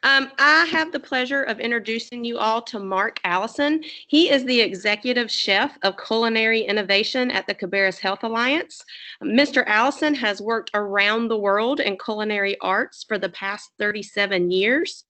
I have the pleasure of introducing you all to Mark Allison. He is the executive chef of culinary innovation at the Cabarrus Health Alliance. Mr. Allison has worked around the world in culinary arts for the past 37 years.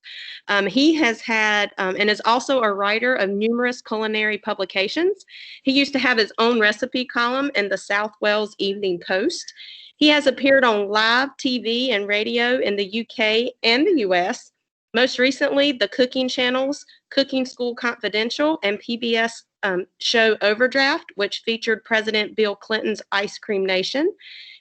He has had and is also a writer of numerous culinary publications. He used to have his own recipe column in the South Wales Evening Post. He has appeared on live TV and radio in the UK and the US. Most recently, the cooking channels Cooking School Confidential and PBS show Overdraft, which featured President Bill Clinton's Ice Cream Nation.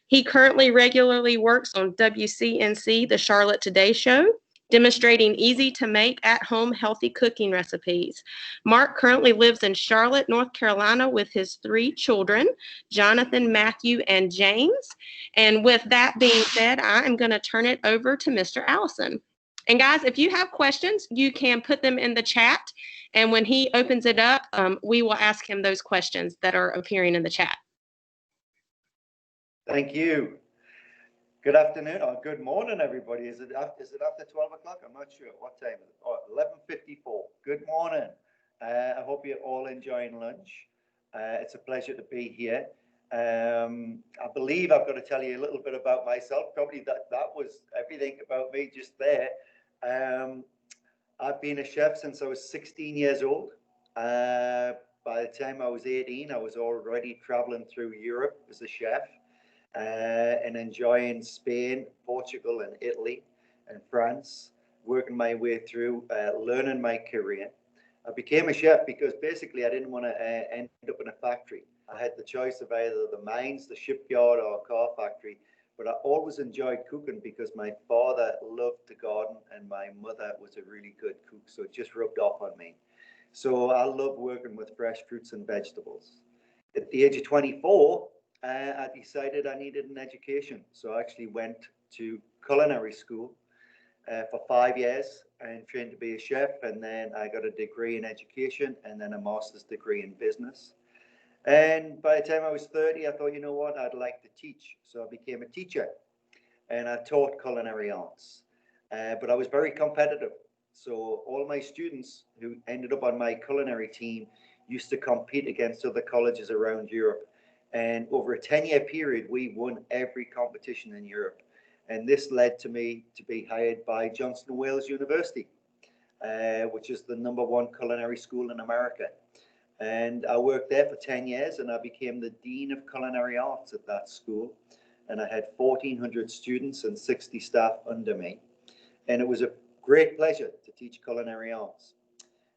He currently regularly works on WCNC, The Charlotte Today Show, demonstrating easy to make at home healthy cooking recipes. Mark currently lives in Charlotte, North Carolina with his 3 children, Jonathan, Matthew, and James. And with that being said, I am going to turn it over to Mr. Allison. And guys, if you have questions, you can put them in the chat. And when he opens it up, we will ask him those questions that are appearing in the chat. Thank you. Good afternoon or good morning, everybody. Is it after 12 o'clock? I'm not sure. What time is it? Oh, 11:54. Good morning. I hope you're all enjoying lunch. It's a pleasure to be here. I believe I've got to tell you a little bit about myself. Probably that was everything about me just there. I've been a chef since I was 16 years old. By the time I was 18, I was already traveling through Europe as a chef and enjoying Spain, Portugal, and Italy and France, working my way through, learning my career. I became a chef because basically I didn't want to end up in a factory. I had the choice of either the mines, the shipyard, or a car factory. But I always enjoyed cooking because my father loved to garden and my mother was a really good cook. So it just rubbed off on me. So I love working with fresh fruits and vegetables. At the age of 24, I decided I needed an education. So I actually went to culinary school for 5 years and trained to be a chef. And then I got a degree in education and then a master's degree in business. And by the time I was 30, I thought, you know what, I'd like to teach. So I became a teacher and I taught culinary arts. But I was very competitive. So all my students who ended up on my culinary team used to compete against other colleges around Europe. And over a 10-year period, we won every competition in Europe. And this led to me to be hired by Johnson & Wales University, which is the #1 culinary school in America. And I worked there for 10 years and I became the Dean of Culinary Arts at that school. And I had 1,400 students and 60 staff under me. And it was a great pleasure to teach culinary arts.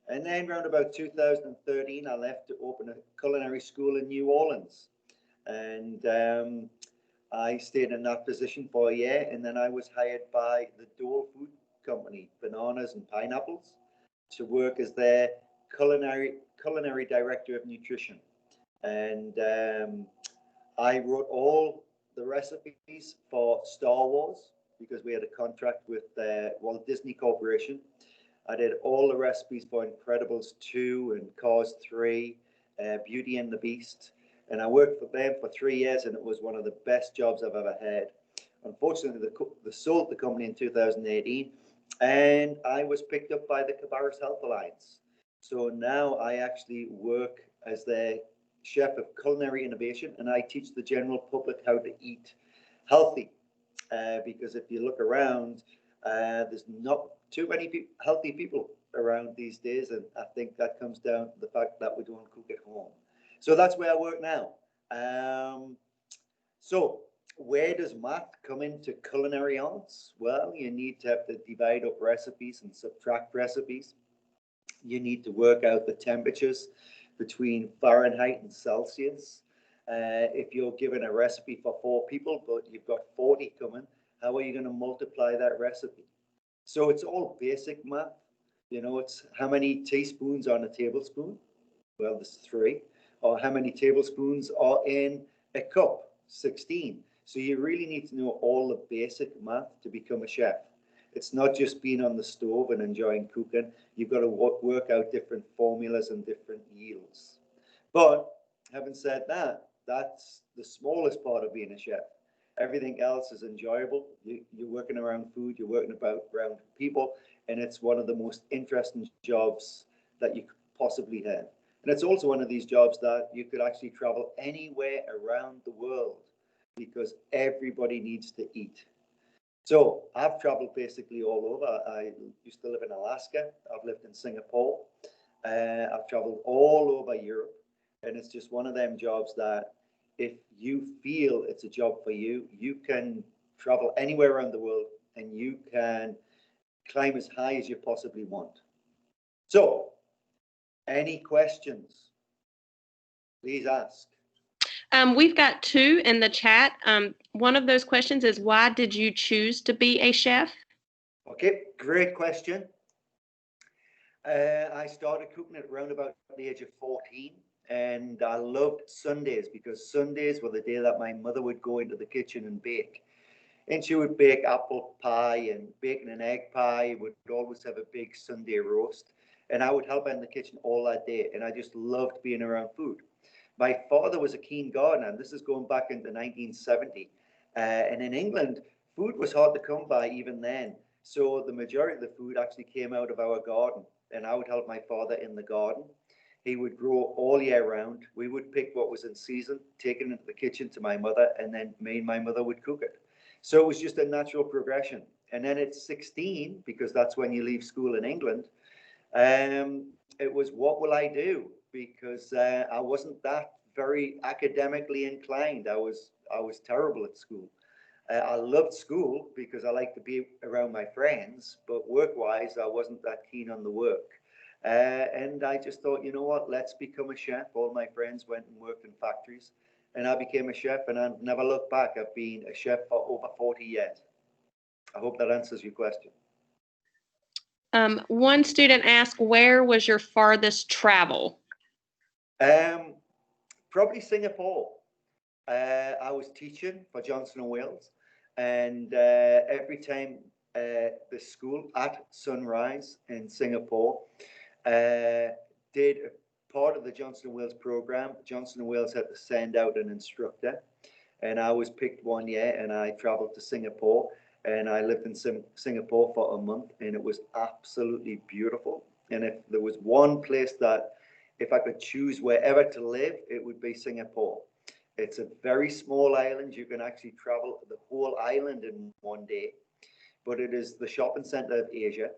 And then around about 2013, I left to open a culinary school in New Orleans. And I stayed in that position for a year. And then I was hired by the Dole Food Company, Bananas and Pineapples, to work as their culinary director of nutrition. And I wrote all the recipes for Star Wars because we had a contract with Walt Disney Corporation. I did all the recipes for Incredibles 2 and Cars 3, Beauty and the Beast. And I worked for them for 3 years and it was one of the best jobs I've ever had. Unfortunately, they sold the company in 2018 and I was picked up by the Cabarrus Health Alliance. So now I actually work as the chef of culinary innovation and I teach the general public how to eat healthy. Because if you look around, there's not too many healthy people around these days. And I think that comes down to the fact that we don't cook at home. So that's where I work now. So where does math come into culinary arts? Well, you need to have to divide up recipes and subtract recipes. You need to work out the temperatures between Fahrenheit and Celsius. If you're given a recipe for 4 people, but you've got 40 coming, how are you going to multiply that recipe? So it's all basic math. You know, it's how many teaspoons on a tablespoon? Well, there's 3. Or how many tablespoons are in a cup? 16. So you really need to know all the basic math to become a chef. It's not just being on the stove and enjoying cooking. You've got to work out different formulas and different yields. But having said that, that's the smallest part of being a chef. Everything else is enjoyable. You're working around food, you're working around people, and it's one of the most interesting jobs that you could possibly have. And it's also one of these jobs that you could actually travel anywhere around the world because everybody needs to eat. So I've traveled basically all over. I used to live in Alaska. I've lived in Singapore. I've traveled all over Europe. And it's just one of them jobs that if you feel it's a job for you, you can travel anywhere around the world and you can climb as high as you possibly want. So, any questions? Please ask. We've got two in the chat. One of those questions is, why did you choose to be a chef? Okay, great question. I started cooking at around about the age of 14, and I loved Sundays because Sundays were the day that my mother would go into the kitchen and bake. And she would bake apple pie and bacon and egg pie, would always have a big Sunday roast. And I would help her in the kitchen all that day. And I just loved being around food. My father was a keen gardener, and this is going back into 1970. And in England, food was hard to come by even then. So the majority of the food actually came out of our garden. And I would help my father in the garden. He would grow all year round. We would pick what was in season, take it into the kitchen to my mother, and then me and my mother would cook it. So it was just a natural progression. And then at 16, because that's when you leave school in England, it was, what will I do? Because I wasn't that very academically inclined. I was terrible at school. I loved school because I liked to be around my friends, but work-wise, I wasn't that keen on the work. And I just thought, you know what, let's become a chef. All my friends went and worked in factories, and I became a chef, and I've never looked back. I've been a chef for over 40 years. I hope that answers your question. One student asked, where was your farthest travel? Probably Singapore. I was teaching for Johnson & Wales, and every time the school at Sunrise in Singapore did a part of the Johnson & Wales program, Johnson & Wales had to send out an instructor, and I was picked one year, and I traveled to Singapore, and I lived in Singapore for a month, and it was absolutely beautiful. And if there was one place that, if I could choose wherever to live, it would be Singapore. It's a very small island. You can actually travel the whole island in one day, but it is the shopping center of Asia.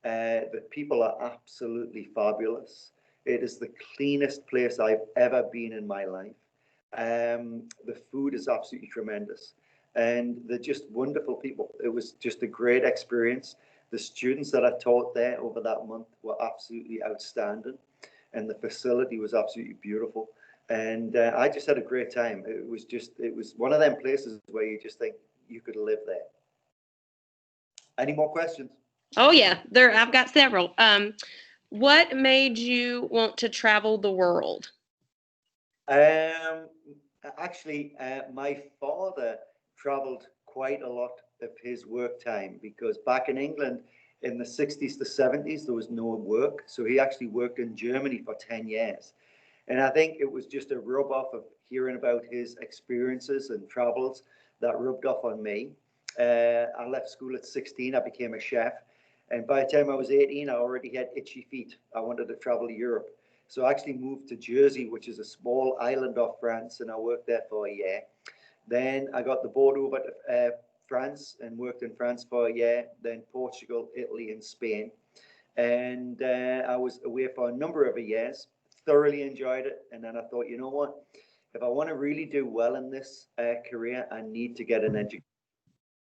The people are absolutely fabulous. It is the cleanest place I've ever been in my life. The food is absolutely tremendous, and they're just wonderful people. It was just a great experience. The students that I taught there over that month were absolutely outstanding, and the facility was absolutely beautiful. And I just had a great time. It was one of them places where you just think you could live there. Any more questions? Oh yeah, I've got several. What made you want to travel the world? Actually, my father traveled quite a lot of his work time because back in England in the 60s to 70s, there was no work. So he actually worked in Germany for 10 years. And I think it was just a rub off of hearing about his experiences and travels that rubbed off on me. I left school at 16. I became a chef. And by the time I was 18, I already had itchy feet. I wanted to travel to Europe. So I actually moved to Jersey, which is a small island off France, and I worked there for a year. Then I got the boat over to France and worked in France for a year, then Portugal, Italy, and Spain. And I was away for a number of years, thoroughly enjoyed it. And then I thought, you know what? If I want to really do well in this career, I need to get an education.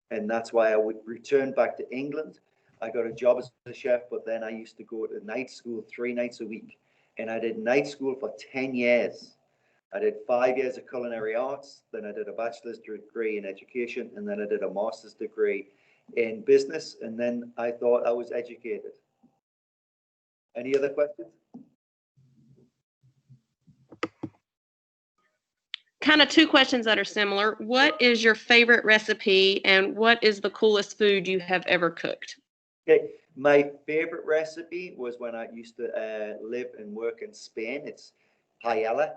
And that's why I would return back to England. I got a job as a chef, but then I used to go to night school 3 nights a week. And I did night school for 10 years. I did 5 years of culinary arts, then I did a bachelor's degree in education, and then I did a master's degree in business, and then I thought I was educated. Any other questions? Kind of two questions that are similar. What is your favorite recipe, and what is the coolest food you have ever cooked? Okay, my favorite recipe was when I used to live and work in Spain. It's paella,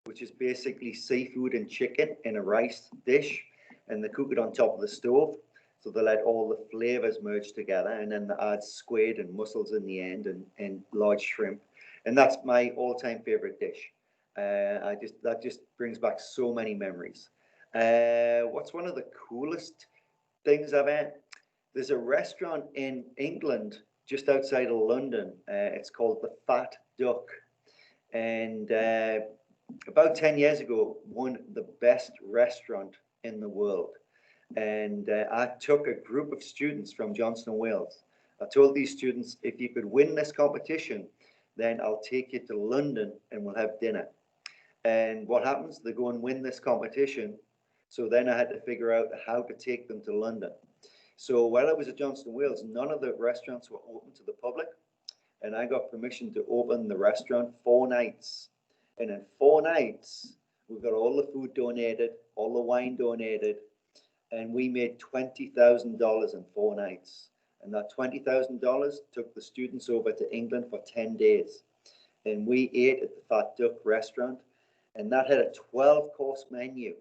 which is basically seafood and chicken in a rice dish. and they cook it on top of the stove. So they let all the flavors merge together, and then they add squid and mussels in the end, and large shrimp. And that's my all-time favorite dish. That just brings back so many memories. What's one of the coolest things I've had? There's a restaurant in England just outside of London. It's called the Fat Duck, and about 10 years ago, won the best restaurant in the world. And I took a group of students from Johnson & Wales. I told these students, if you could win this competition, then I'll take you to London and we'll have dinner. And what happens? They go and win this competition. So then I had to figure out how to take them to London. So while I was at Johnson & Wales, none of the restaurants were open to the public. And I got permission to open the restaurant 4 nights. And in 4 nights, we got all the food donated, all the wine donated, and we made $20,000 in 4 nights. And that $20,000 took the students over to England for 10 days. And we ate at the Fat Duck restaurant, and that had a 12-course menu.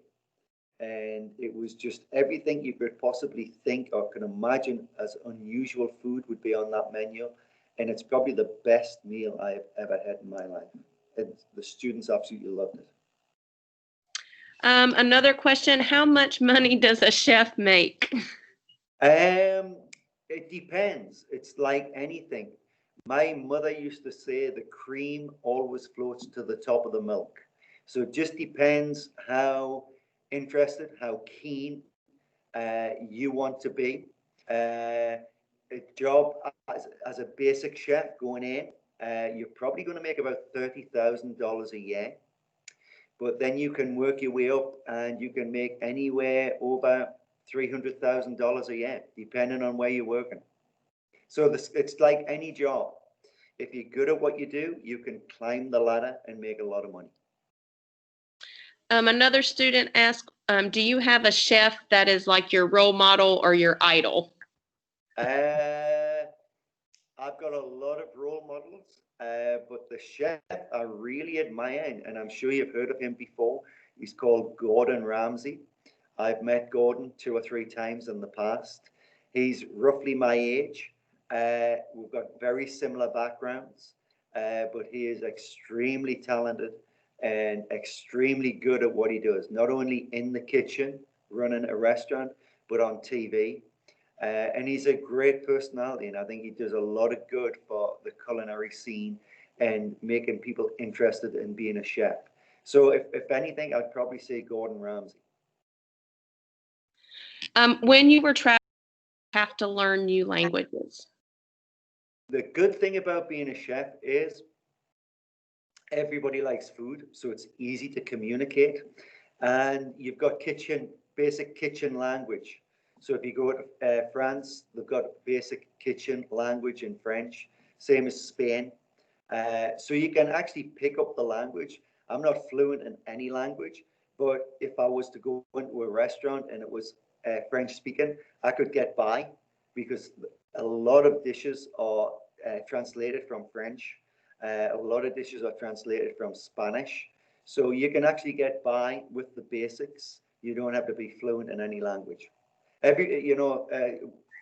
And it was just everything you could possibly think or can imagine as unusual food would be on that menu. And it's probably the best meal I've ever had in my life. And the students absolutely loved it. Another question, how much money does a chef make? It depends. It's like anything. My mother used to say the cream always floats to the top of the milk. So it just depends how interested, how keen you want to be. A job as a basic chef going in, you're probably going to make about $30,000 a year. But then you can work your way up and you can make anywhere over $300,000 a year, depending on where you're working. So it's like any job. If you're good at what you do, you can climb the ladder and make a lot of money. Another student asked, do you have a chef that is like your role model or your idol? I've got a lot of role models, but the chef I really admire, and I'm sure you've heard of him before, he's called Gordon Ramsay. I've met Gordon 2 or 3 times in the past. He's roughly my age. We've got very similar backgrounds, but he is extremely talented and extremely good at what he does, not only in the kitchen, running a restaurant, but on TV. And he's a great personality, and I think he does a lot of good for the culinary scene and making people interested in being a chef. So if anything, I'd probably say Gordon Ramsay. When you were traveling, you have to learn new languages. The good thing about being a chef is everybody likes food, so it's easy to communicate. And you've got basic kitchen language. So if you go to France, they've got basic kitchen language in French, same as Spain. So you can actually pick up the language. I'm not fluent in any language, but if I was to go into a restaurant and it was French speaking, I could get by because a lot of dishes are translated from French. A lot of dishes are translated from Spanish. So you can actually get by with the basics. You don't have to be fluent in any language.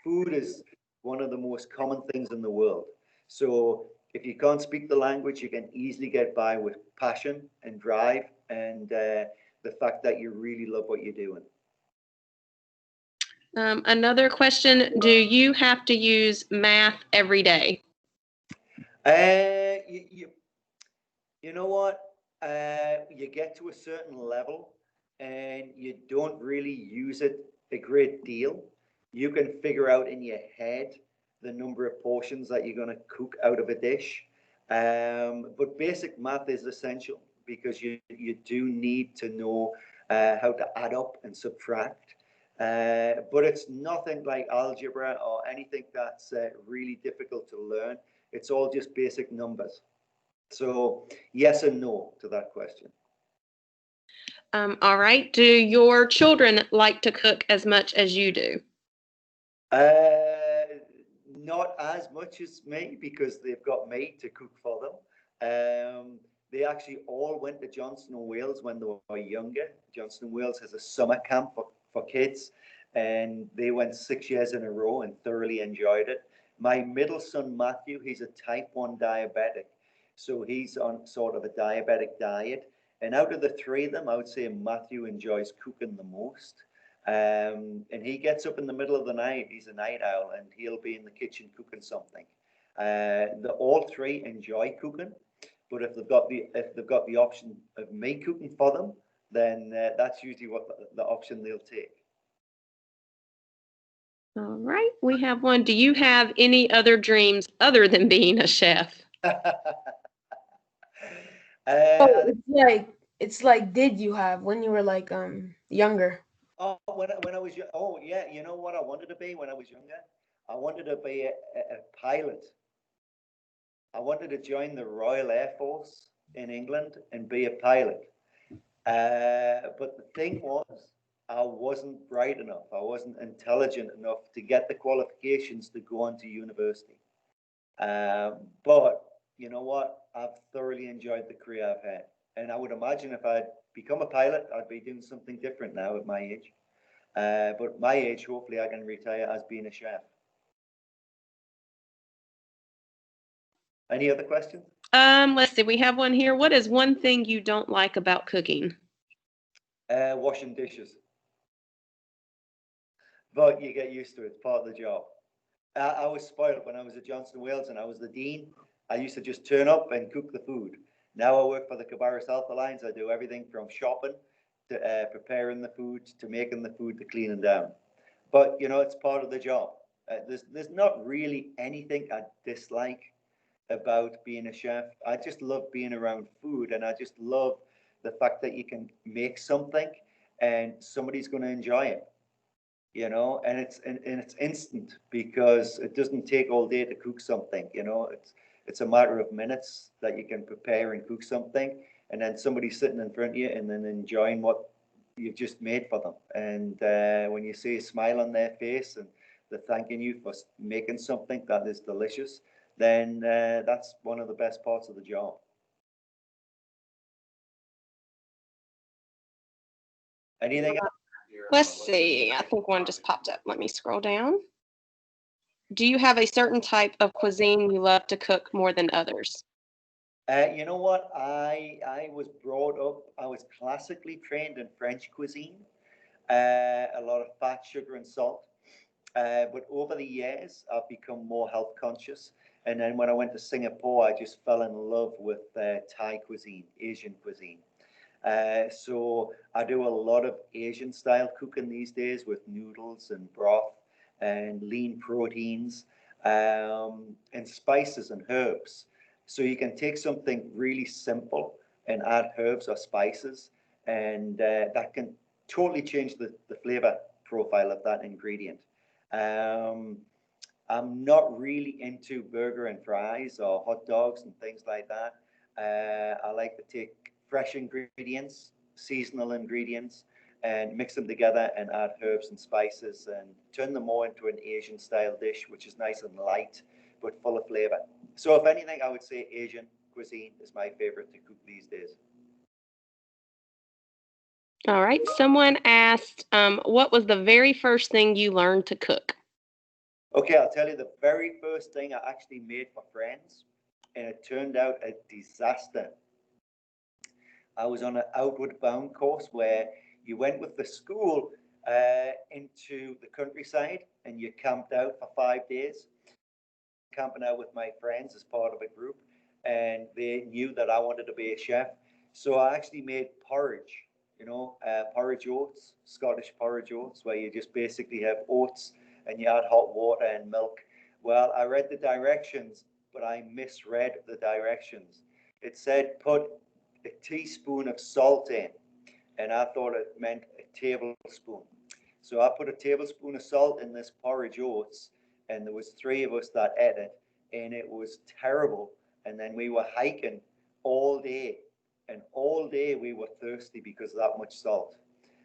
Food is one of the most common things in the world. So if you can't speak the language, you can easily get by with passion and drive and the fact that you really love what you're doing. Another question, do you have to use math every day? You know what? You get to a certain level and you don't really use it a great deal. You can figure out in your head the number of portions that you're going to cook out of a dish. But basic math is essential because you do need to know how to add up and subtract. But it's nothing like algebra or anything that's really difficult to learn. It's all just basic numbers. So yes and no to that question. All right. Do your children like to cook as much as you do? Not as much as me because they've got me to cook for them. They actually all went to Johnson & Wales when they were younger. Johnson & Wales has a summer camp for kids, and they went 6 years in a row and thoroughly enjoyed it. My middle son, Matthew, he's a type 1 diabetic. So he's on sort of a diabetic diet. And out of the three of them, I would say Matthew enjoys cooking the most. And he gets up in the middle of the night. He's a night owl, and he'll be in the kitchen cooking something. All three enjoy cooking, but if they've got the option of me cooking for them, then that's usually what the option they'll take. All right, we have one. Do you have any other dreams other than being a chef? Oh, it's like did you have when you were like younger? When I was oh yeah, you know what I wanted to be when I was younger? I wanted to be a pilot. I wanted to join the Royal Air Force in England and be a pilot. But the thing was, I wasn't bright enough. I wasn't intelligent enough to get the qualifications to go on to university. But you know what? I've thoroughly enjoyed the career I've had. And I would imagine if I'd become a pilot, I'd be doing something different now at my age. But at my age, hopefully I can retire as being a chef. Any other questions? Let's see. We have one here. What is one thing you don't like about cooking? Washing dishes. But you get used to it. It's part of the job. I was spoiled when I was at Johnson Wales and I was the dean. I used to just turn up and cook the food. Now I work for the Cabarrus Health Alliance. I do everything from shopping to preparing the food, to making the food, to cleaning down. But you know, it's part of the job. There's not really anything I dislike about being a chef. I just love being around food, and I just love the fact that you can make something and somebody's going to enjoy it. You know, and it's instant because it doesn't take all day to cook something. You know, it's a matter of minutes that you can prepare and cook something, and then somebody's sitting in front of you and then enjoying what you've just made for them. And when you see a smile on their face and they're thanking you for making something that is delicious, then that's one of the best parts of the job. Anything else? Let's see. I think one just popped up. Let me scroll down. Do you have a certain type of cuisine you love to cook more than others? You know what? I was brought up, I was classically trained in French cuisine, a lot of fat, sugar, and salt. But over the years, I've become more health conscious. And then when I went to Singapore, I just fell in love with Thai cuisine, Asian cuisine. So I do a lot of Asian style cooking these days with noodles and broth and lean proteins and spices and herbs. So you can take something really simple and add herbs or spices, and that can totally change the flavor profile of that ingredient. Um, I'm not really into burger and fries or hot dogs and things like that. I like to take fresh ingredients, seasonal ingredients, and mix them together and add herbs and spices and turn them more into an Asian style dish, which is nice and light but full of flavor. So, if anything, I would say Asian cuisine is my favorite to cook these days. All right. Someone asked, what was the very first thing you learned to cook? Okay, I'll tell you the very first thing I actually made for friends, and it turned out a disaster. I was on an outward bound course where you went with the school into the countryside and you camped out for 5 days, camping out with my friends as part of a group, and they knew that I wanted to be a chef. So I actually made porridge, porridge oats, Scottish porridge oats, where you just basically have oats and you add hot water and milk. Well, I read the directions, but I misread the directions. It said put a teaspoon of salt in, and I thought it meant a tablespoon. So I put a tablespoon of salt in this porridge oats, and there was three of us that ate it, and it was terrible. And then we were hiking all day, and all day we were thirsty because of that much salt.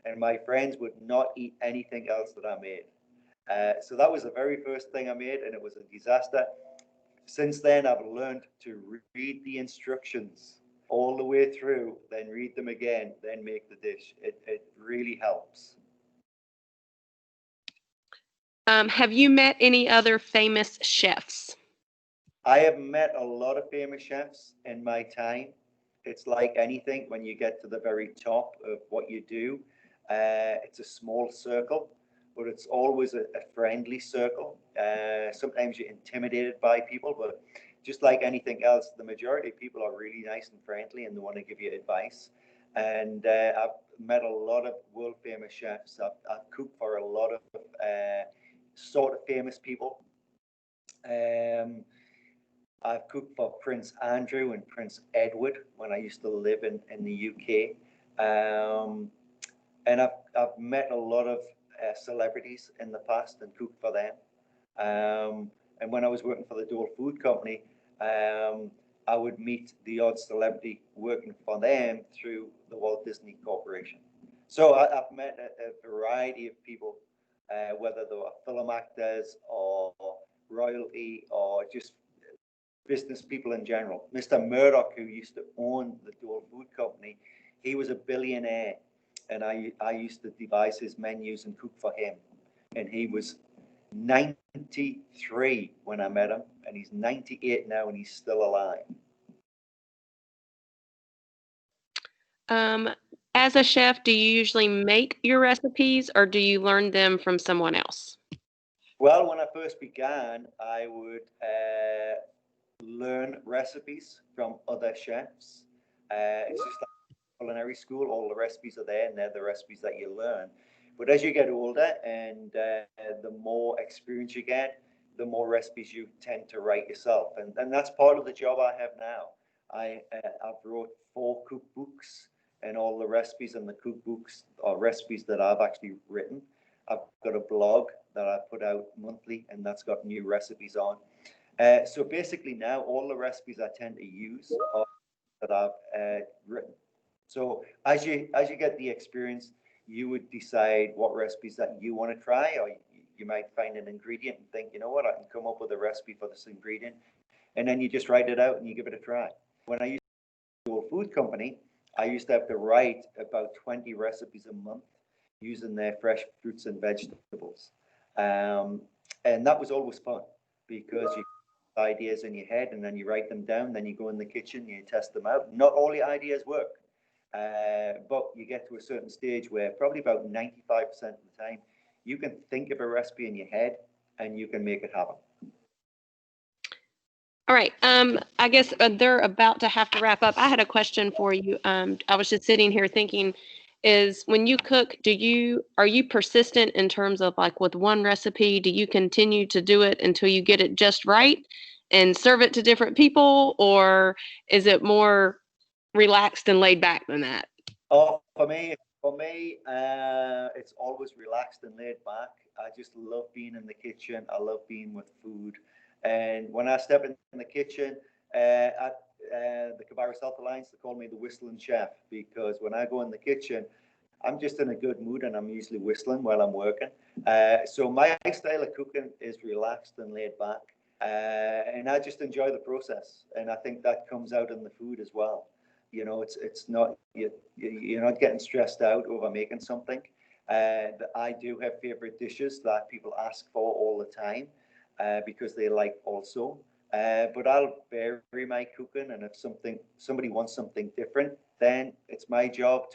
And my friends would not eat anything else that I made. So that was the very first thing I made, and it was a disaster. Since then, I've learned to read the instructions all the way through, then read them again, then make the dish. It really helps. Have you met any other famous chefs? I have met a lot of famous chefs in my time. It's like anything, when you get to the very top of what you do, it's a small circle, but it's always a friendly circle. Sometimes you're intimidated by people, but just like anything else, the majority of people are really nice and friendly and they want to give you advice. And I've met a lot of world famous chefs. I've cooked for a lot of sort of famous people. Um, I've cooked for Prince Andrew and Prince Edward when I used to live in the UK. And I've met a lot of celebrities in the past and cooked for them. And when I was working for the Dole Food Company, I would meet the odd celebrity working for them through the Walt Disney Corporation. So I've met a variety of people, whether they were film actors or royalty or just business people in general. Mr. Murdoch, who used to own the Dole Food Company, he was a billionaire, and I used to devise his menus and cook for him. And he was 93 when I met him, and he's 98 now, and he's still alive. As a chef, do you usually make your recipes or do you learn them from someone else? Well, when I first began, I would learn recipes from other chefs. It's just like culinary school, all the recipes are there and they're the recipes that you learn. But as you get older and the more experience you get, the more recipes you tend to write yourself. And that's part of the job I have now. I've wrote 4 cookbooks, and all the recipes in the cookbooks are recipes that I've actually written. I've got a blog that I put out monthly, and that's got new recipes on. So basically now all the recipes I tend to use are that I've written. So as you get the experience, you would decide what recipes that you want to try, or you might find an ingredient and think, you know what, I can come up with a recipe for this ingredient, and then you just write it out and you give it a try. When I used to do a food company, I used to have to write about 20 recipes a month using their fresh fruits and vegetables. Um, and that was always fun because you have ideas in your head and then you write them down, then you go in the kitchen, you test them out. Not all the ideas work, but you get to a certain stage where probably about 95% of the time, you can think of a recipe in your head and you can make it happen. All right. I guess they're about to have to wrap up. I had a question for you. I was just sitting here thinking, is when you cook, are you persistent in terms of like with one recipe? Do you continue to do it until you get it just right and serve it to different people, or is it more relaxed and laid back than that? Oh, for me, it's always relaxed and laid back. I just love being in the kitchen. I love being with food. And when I step in the kitchen at the Cabarrus Health Alliance, they call me the whistling chef because when I go in the kitchen, I'm just in a good mood and I'm usually whistling while I'm working. So my style of cooking is relaxed and laid back. And I just enjoy the process. And I think that comes out in the food as well. You know, it's not you're not getting stressed out over making something. I do have favorite dishes that people ask for all the time because they like also. But I'll vary my cooking, and if somebody wants something different, then it's my job.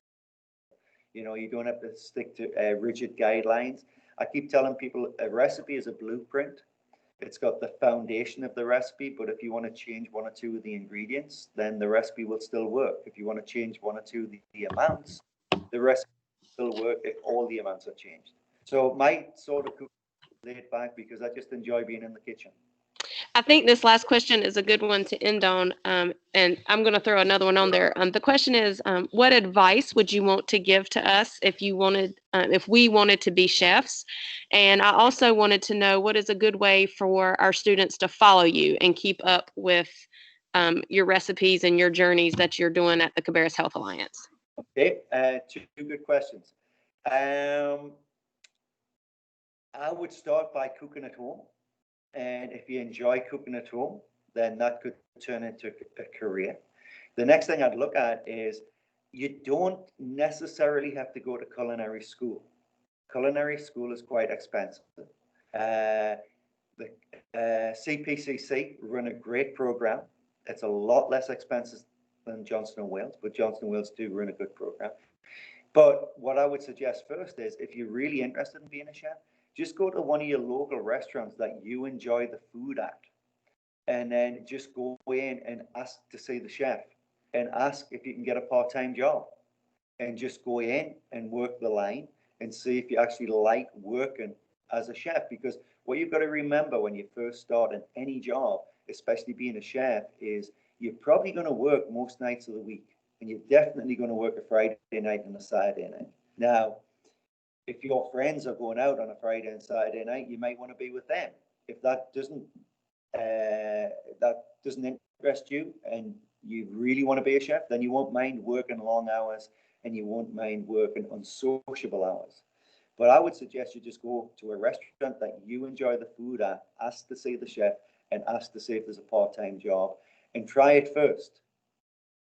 You know, you don't have to stick to rigid guidelines. I keep telling people a recipe is a blueprint. It's got the foundation of the recipe, but if you want to change 1 or 2 of the ingredients, then the recipe will still work. If you want to change 1 or 2 of the amounts, the recipe will still work if all the amounts are changed. So my sort of cooking is laid back because I just enjoy being in the kitchen. I think this last question is a good one to end on, and I'm going to throw another one on there. The question is, what advice would you want to give to us if we wanted to be chefs? And I also wanted to know what is a good way for our students to follow you and keep up with your recipes and your journeys that you're doing at the Cabarrus Health Alliance. Okay, 2 good questions. I would start by cooking at home. And if you enjoy cooking at home, then that could turn into a career. The next thing I'd look at is you don't necessarily have to go to culinary school. Culinary school is quite expensive. The CPCC run a great program. It's a lot less expensive than Johnson & Wales, but Johnson & Wales do run a good program. But what I would suggest first is, if you're really interested in being a chef, just go to one of your local restaurants that you enjoy the food at, and then just go in and ask to see the chef and ask if you can get a part-time job, and just go in and work the line and see if you actually like working as a chef. Because what you've got to remember when you first start in any job, especially being a chef, is you're probably going to work most nights of the week, and you're definitely going to work a Friday night and a Saturday night. Now, if your friends are going out on a Friday and Saturday night, you might want to be with them. If that doesn't interest you, and you really want to be a chef, then you won't mind working long hours, and you won't mind working unsociable hours. But I would suggest you just go to a restaurant that you enjoy the food at, ask to see the chef, and ask to see if there's a part-time job, and try it first.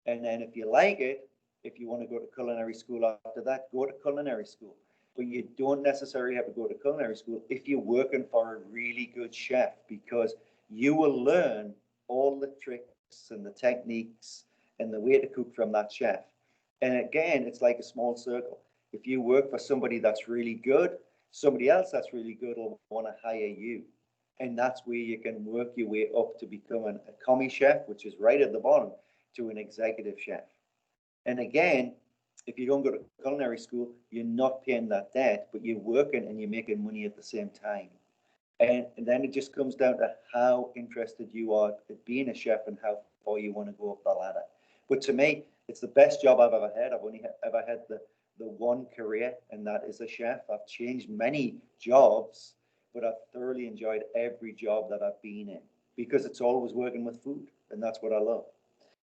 And then if you like it, if you want to go to culinary school after that, go to culinary school. But you don't necessarily have to go to culinary school if you're working for a really good chef, because you will learn all the tricks and the techniques and the way to cook from that chef. And again, it's like a small circle. If you work for somebody that's really good, somebody else that's really good will want to hire you. And that's where you can work your way up to becoming a commis chef, which is right at the bottom, to an executive chef. And again, if you don't go to culinary school, you're not paying that debt, but you're working and you're making money at the same time. And then it just comes down to how interested you are at being a chef and how far you want to go up the ladder. But to me, it's the best job I've ever had. I've only ever had the one career, and that is a chef. I've changed many jobs, but I've thoroughly enjoyed every job that I've been in, because it's always working with food, and that's what I love.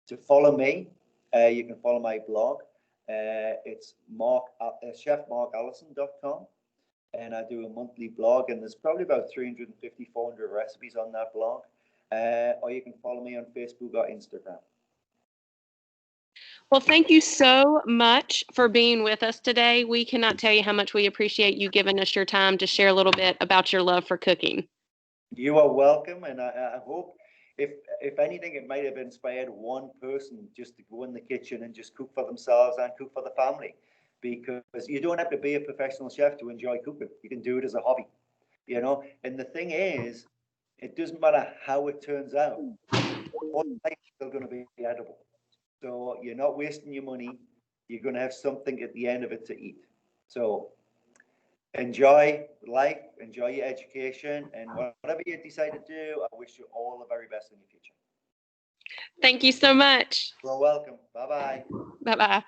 To follow me, you can follow my blog. It's chefmarkallison.com. And I do a monthly blog, and there's probably about 350, 400 recipes on that blog. Or you can follow me on Facebook or Instagram. Well, thank you so much for being with us today. We cannot tell you how much we appreciate you giving us your time to share a little bit about your love for cooking. You are welcome, and I hope, if anything, it might have inspired one person just to go in the kitchen and just cook for themselves and cook for the family. Because you don't have to be a professional chef to enjoy cooking. You can do it as a hobby, you know. And the thing is, it doesn't matter how it turns out. All life is still going to be edible. So you're not wasting your money. You're going to have something at the end of it to eat. So enjoy life, enjoy your education, and whatever you decide to do, I wish you all the very best in your future. Thank you so much. You're welcome. Bye-bye. Bye-bye.